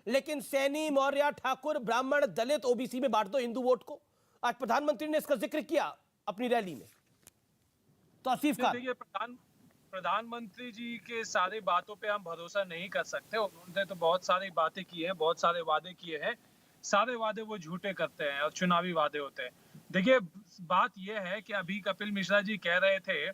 लेकिन सैनी, मौर्य, ठाकुर, ब्राह्मण, दलित, ओबीसी में बांट दो हिंदू वोट को। आज प्रधानमंत्री ने इसका जिक्र किया अपनी रैली में। तो आसिफ खान, देखिए, प्रधानमंत्री जी के सारी बातों पे हम भरोसा नहीं कर सकते। उन्होंने तो बहुत सारी बातें की हैं, बहुत सारे वादे किए हैं, सारे वादे वो झूठे करते हैं और चुनावी वादे होते हैं। देखिए, बात यह है कि अभी कपिल मिश्रा जी कह रहे थे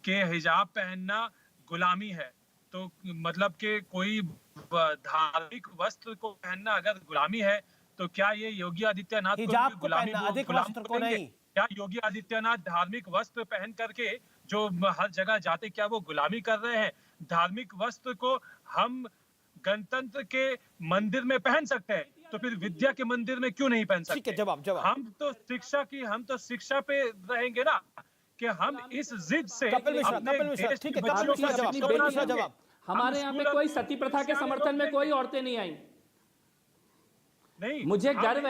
कि हिजाब पहनना गुलामी है। तो मतलब कि कोई धार्मिक वस्त्र को पहनना अगर गुलामी है, तो क्या ये योगी आदित्यनाथ हिजाब को को गुलामी पहनना, अधिक वस्त्र को नहीं। क्या योगी आदित्यनाथ धार्मिक वस्त्र पहन करके जो हर जगह जाते, क्या वो गुलामी कर रहे हैं? धार्मिक वस्त्र को हम गणतंत्र के मंदिर में पहन सकते हैं, तो फिर विद्या के मंदिर में क्यों नहीं पहन सकते? ठीक है, जवाब। हम तो शिक्षा पे रहेंगे ना, कि हम इस जिद से कपिल मिश्रा, ठीक है, कपिल मिश्रा जवाब। हमारे यहाँ पे कोई सती प्रथा के समर्थन में कोई औरतें नहीं आई। नहीं, मुझे गर्व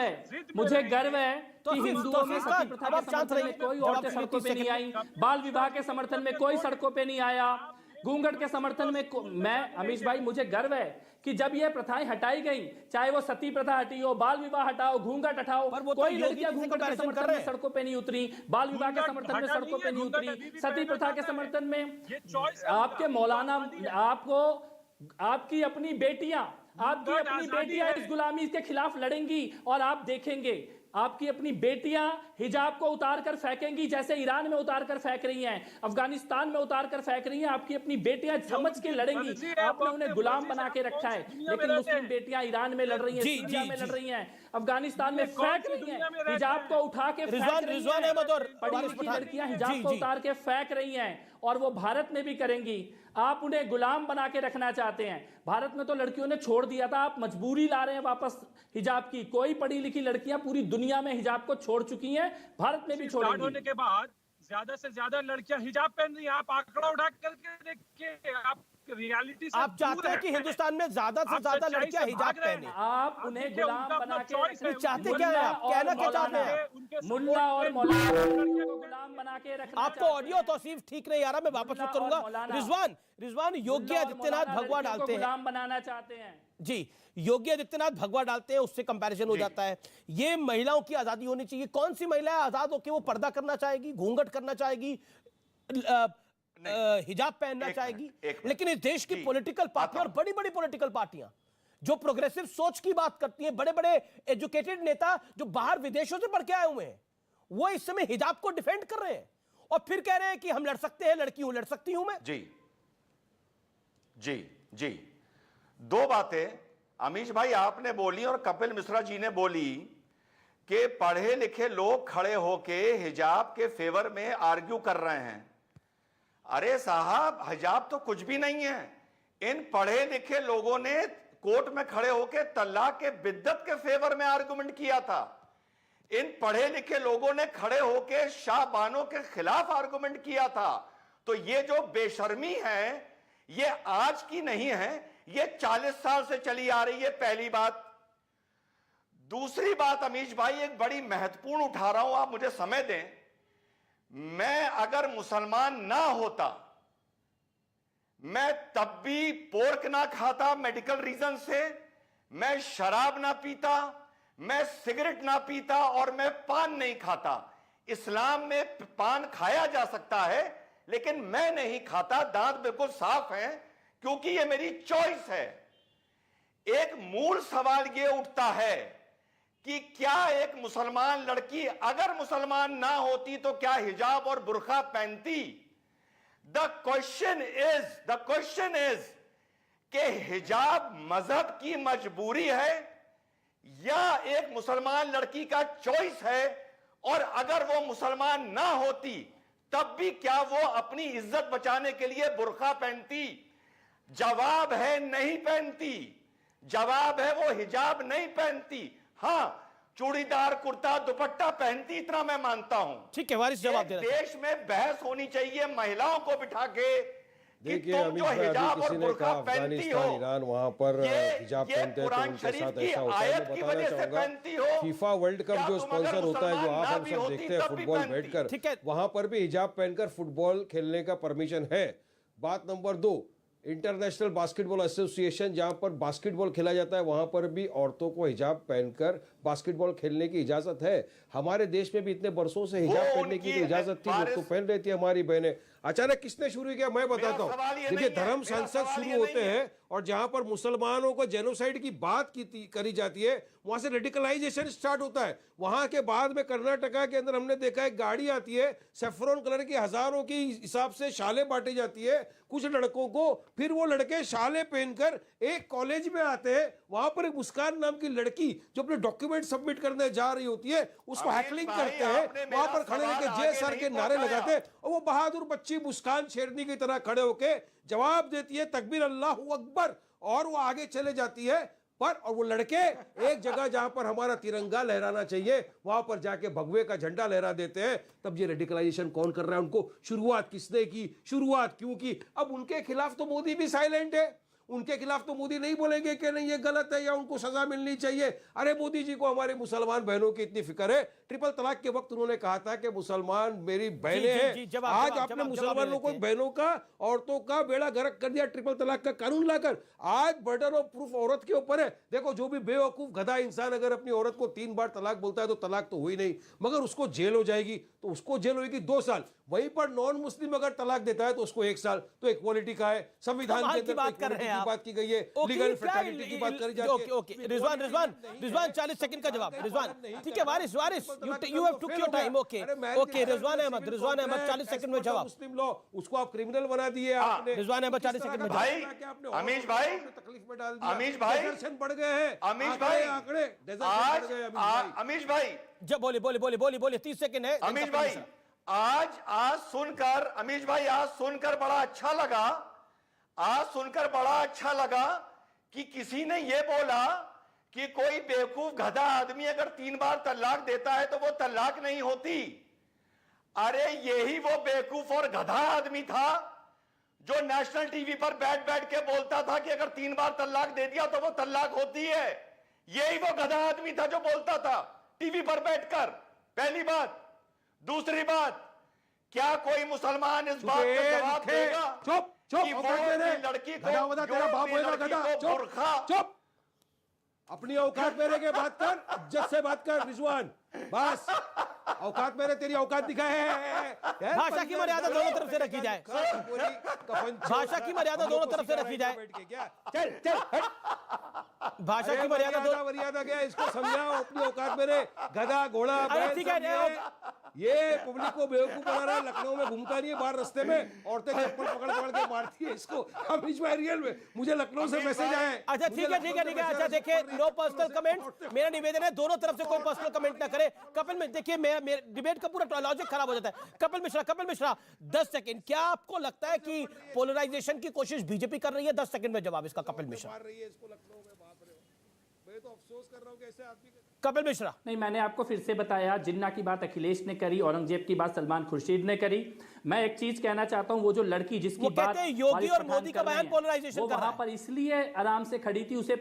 है कि हिंदुओं में सती प्रथा के समर्थन में कोई औरतें सड़कों पे नहीं आई, बाल विवाह के समर्थन में कोई सड़कों पे नहीं आया, घूंघट के समर्थन में मैं अमीश भाई, मुझे गर्व है कि जब ये प्रथाएं हटाई गई, चाहे वो सती प्रथा हटी हो, बाल विवाह हटाओ, घूंघट हटाओ, कोई लड़कियां घूंघट के समर्थन में सड़कों पे नहीं उतरी, बाल विवाह के समर्थन में सड़कों पे नहीं उतरी, सती प्रथा के समर्थन में आपके मौलाना, आपको आपकी अपनी बेटियां इस गुलामी के खिलाफ लड़ेंगी और आप देखेंगे आपकी अपनी बेटियां हिजाब को उतार कर फेंकेंगी, जैसे ईरान में उतार कर फेंक रही हैं, अफगानिस्तान में उतार कर फेंक रही हैं। आपकी अपनी बेटियां समझ के लड़ेंगी। आपने उन्हें गुलाम बना के रखा है, लेकिन मुस्लिम बेटियां ईरान में लड़ रही हैं, सीरिया में लड़ रही हैं, अफगानिस्तान में फेंक रही हैं, हिजाब को उठा के रिजवान अहमद और पढ़ी लिखी लड़कियां हिजाब को उतार के फेंक रही हैं, और वो भारत में भी करेंगी। आप उन्हें गुलाम बना के रखना चाहते हैं। भारत में तो लड़कियों ने छोड़ दिया था, आप मजबूरी ला रहे हैं वापस हिजाब की। कोई पढ़ी लिखी लड़कियां पूरी दुनिया में हिजाब को छोड़ चुकी हैं, भारत में भी छोड़ेंगी। होने के बाद ज्यादा से ज्यादा लड़कियां हिजाब पहन रही हैं। आप आंकड़ा उठा करके देखिए, आप रियलिटी से आप चाहते हैं कि हिंदुस्तान में ज्यादा से ज्यादा लड़कियां हिजाब पहने। आप उन्हें गुलाम बना के चाहते क्या है? आप कहना क्या चाहते हैं? मुल्ला और मौलाना को गुलाम बना के रखना। आपको ऑडियो तौसीफ ठीक नहीं आ रहा, मैं वापस करूंगा। रिजवान, योगी आदित्यनाथ भगवा डालते हैं, गुलाम बनाना चाहते हैं जी। योगी आदित्यनाथ भगवा डालते हैं, उससे कंपैरिजन हो जाता है। ये महिलाओं की आजादी होनी चाहिए। कौन सी महिला आजाद होकर वो पर्दा करना चाहेगी, घूंघट करना चाहेगी, हिजाब पहनना चाहेगी? लेकिन इस देश की पॉलिटिकल पार्टियां और बड़ी बड़ी पॉलिटिकल पार्टियां जो प्रोग्रेसिव सोच की बात करती हैं, बड़े बड़े एजुकेटेड नेता जो बाहर विदेशों से पढ़ के आए हुए हैं, वो इस समय हिजाब को डिफेंड कर रहे हैं और फिर कह रहे हैं कि हम लड़ सकते हैं, लड़की हूं, लड़ सकती हूं मैं। जी जी जी, दो बातें अमीश भाई आपने बोली और कपिल मिश्रा जी ने बोली कि पढ़े लिखे लोग खड़े होके हिजाब के फेवर में आर्ग्यू कर रहे हैं। अरे साहब, हिजाब तो कुछ भी नहीं है। इन पढ़े लिखे लोगों ने कोर्ट में खड़े होकर तलाक के बिद्दत के फेवर में आर्गुमेंट किया था। इन पढ़े लिखे लोगों ने खड़े होकर शाह बानो के खिलाफ आर्गुमेंट किया था। तो ये जो बेशर्मी है ये आज की नहीं है, ये 40 साल से चली आ रही है, पहली बात। दूसरी बात अमीश भाई एक बड़ी महत्वपूर्ण उठा रहा हूं, आप मुझे समय दें। मैं अगर मुसलमान ना होता, मैं तब भी पोर्क ना खाता मेडिकल रीजन से, मैं शराब ना पीता, मैं सिगरेट ना पीता और मैं पान नहीं खाता। इस्लाम में पान खाया जा सकता है लेकिन मैं नहीं खाता। दांत बिल्कुल साफ हैं क्योंकि ये मेरी चॉइस है। एक मूल सवाल ये उठता है कि क्या एक मुसलमान लड़की अगर मुसलमान ना होती तो क्या हिजाब और बुर्का पहनती? द क्वेश्चन इज कि हिजाब मजहब की मजबूरी है या एक मुसलमान लड़की का चॉइस है, और अगर वो मुसलमान ना होती तब भी क्या वो अपनी इज्जत बचाने के लिए बुर्का पहनती? जवाब है नहीं पहनती। जवाब है वो हिजाब नहीं पहनती। हां, चूड़ीदार कुर्ता दुपट्टा पहनती, इतना मैं मानता हूं। ठीक है, वारिस जवाब दे रहे हैं। देश में बहस होनी चाहिए महिलाओं को बिठा के। देखिए अमीश भाई, अभी किसी ने कहा अफगानिस्तान, ईरान, वहां पर हिजाब पहनते हैं तो उनके साथ ऐसा होता है। मैं बताना चाहूंगा फीफा वर्ल्ड कप जो स्पॉन्सर होता है, जो आप हम सब देखते हैं फुटबॉल बैठकर, वहां पर भी हिजाब पहनकर फुटबॉल खेलने का परमिशन है। बात नंबर 2, इंटरनेशनल बास्केटबॉल एसोसिएशन, जहां पर बास्केटबॉल खेला जाता है, वहां पर भी औरतों को हिजाब पहनकर बास्केटबॉल खेलने की इजाजत है। हमारे देश में भी इतने बरसों से हिजाब पहनने की तो इजाजत थी, वो तो पहन रही थी हमारी बहनें। अचानक किसने शुरू किया, मैं बताता हूँ। देखिए, धर्म संसद शुरू होते हैं और जहां पर मुसलमानों को जेनोसाइड की बात करी जाती है, वहां से रेडिकलाइजेशन स्टार्ट होता है। वहां के बाद में कर्नाटका के अंदर हमने देखा है, गाड़ी आती है सेफ्रॉन कलर की, हजारों की हिसाब से शालें बांटी जाती है कुछ लड़कों को, फिर वो लड़के शालें पहनकर एक कॉलेज में आते हैं, वहां पर एक मुस्कान नाम की लड़की जो अपने डॉक्यूमेंट सबमिट करने जा रही होती है, उसको हैकलिंग करते हैं, वहां पर खड़े होकर जय सर के नारे लगाते हैं, और वो बहादुर बच्ची मुस्कान शेरनी की तरह खड़े होके जवाब देती है तकबीर अल्लाहू अकबर, और वो आगे चले जाती है। और वो लड़के एक जगह जहां पर हमारा तिरंगा लहराना चाहिए, वहां पर जाके भगवे का झंडा लहरा देते हैं। तब ये रेडिकलाइजेशन कौन कर रहा है, उनको शुरुआत किसने की, शुरुआत क्यों की? अब उनके खिलाफ तो मोदी भी साइलेंट है, उनके खिलाफ तो मोदी नहीं बोलेंगे कि नहीं ये गलत है या उनको सजा मिलनी चाहिए। अरे मोदी जी को हमारे मुसलमान बहनों की इतनी फिक्र है। ट्रिपल तलाक के वक्त उन्होंने कहा था कि मुसलमान मेरी बहनें हैं। आज आपने मुसलमानों को, बहनों का, औरतों का बेड़ा गर्क कर दिया ट्रिपल तलाक का कानून लाकर। आज बर्डन ऑफ प्रूफ औरत के ऊपर है। देखो, जो भी बेवकूफ गधा इंसान अगर अपनी औरत को 3 बार तलाक बोलता है तो तलाक तो हुई नहीं, मगर उसको जेल हो जाएगी, तो उसको जेल होगी 2 साल। वहीं पर नॉन मुस्लिम अगर तलाक देता है तो उसको 1 साल। तो इक्वालिटी का है, संविधान के अंदर बात कर रहे हैं, बात की गई है, लीगल फ्रेटर्निटी की बात करी जाती है। ओके, रिजवान 40 सेकंड का जवाब। रिजवान, ठीक है, Waris you have took your time. Okay, Rizwan Ahmed 40 second में जवाब। मुस्लिम लॉ, उसको आप क्रिमिनल बना दिए आपने। रिजवान अहमद 40 सेकंड में भाई, अमीश भाई, तकलीफ में डाल दिया। अमीश भाई, डेजर्शन बढ़ गए हैं, अमीश भाई, आंकड़े अमीश भाई, जब बोलिए 30 सेकंड है। अमीश भाई, आज सुनकर, अमीश भाई, आज सुनकर बड़ा अच्छा लगा कि किसी ने यह बोला कि कोई बेवकूफ गधा आदमी अगर 3 बार तलाक देता है तो वो तलाक नहीं होती। अरे यही वो बेवकूफ और गधा आदमी था जो नेशनल टीवी पर बैठ के बोलता था कि अगर 3 बार तलाक दे दिया तो वो तलाक होती है। यही वो गधा आदमी था जो बोलता था टीवी पर बैठकर। पहली बात। दूसरी बात, क्या कोई मुसलमान इस बात का जवाब देगा कि वो लड़की को चुप, अपनी औकात मेरे के बात कर, इज्जत से बात कर रिजवान, बस औकात मेरे, तेरी औकात दिखाए। भाषा की मर्यादा दोनों तरफ से रखी जाए, भाषा की मर्यादा दोनों तरफ से रखी जाए। चल भाषा की मर्यादा क्या, इसको समझाओ, अपनी औकात मेरे, गधा घोड़ा। ठीक है, ये पब्लिक को बेवकूफ बना रहा है। लखनऊ में घूमता नहीं है, बाहर रास्ते में औरतें चप्पल पकड़ के मारती है इसको। अमीश भाई, रियल में मुझे लखनऊ से मैसेज आए। अच्छा, ठीक है। अच्छा, देखिए, नो पर्सनल कमेंट। मेरा निवेदन है, दोनों तरफ से कोई पर्सनल कमेंट ना करे। कपिल में देखिए, मेरे डिबेट का पूरा लॉजिक खराब हो जाता है। कपिल मिश्रा 10 सेकंड। क्या आपको लगता है कि पोलराइजेशन की कोशिश बीजेपी कर रही है? 10 सेकंड में जवाब इसका। कपिल मिश्रा, मैं तो अफसोस कर रहा हूं कि ऐसे आदमी। कपिल मिश्रा, नहीं, मैंने आपको फिर से बताया, जिन्ना की बात अखिलेश ने करी, औरंगजेब की बात सलमान खुर्शीद ने करी। मैं एक चीज कहना चाहता हूं, वो जो लड़की जिसकी बात योगी और मोदी का बयान पोलराइजेशन कर रहा है, वहां पर इसलिए आराम से खड़ी थी, उसे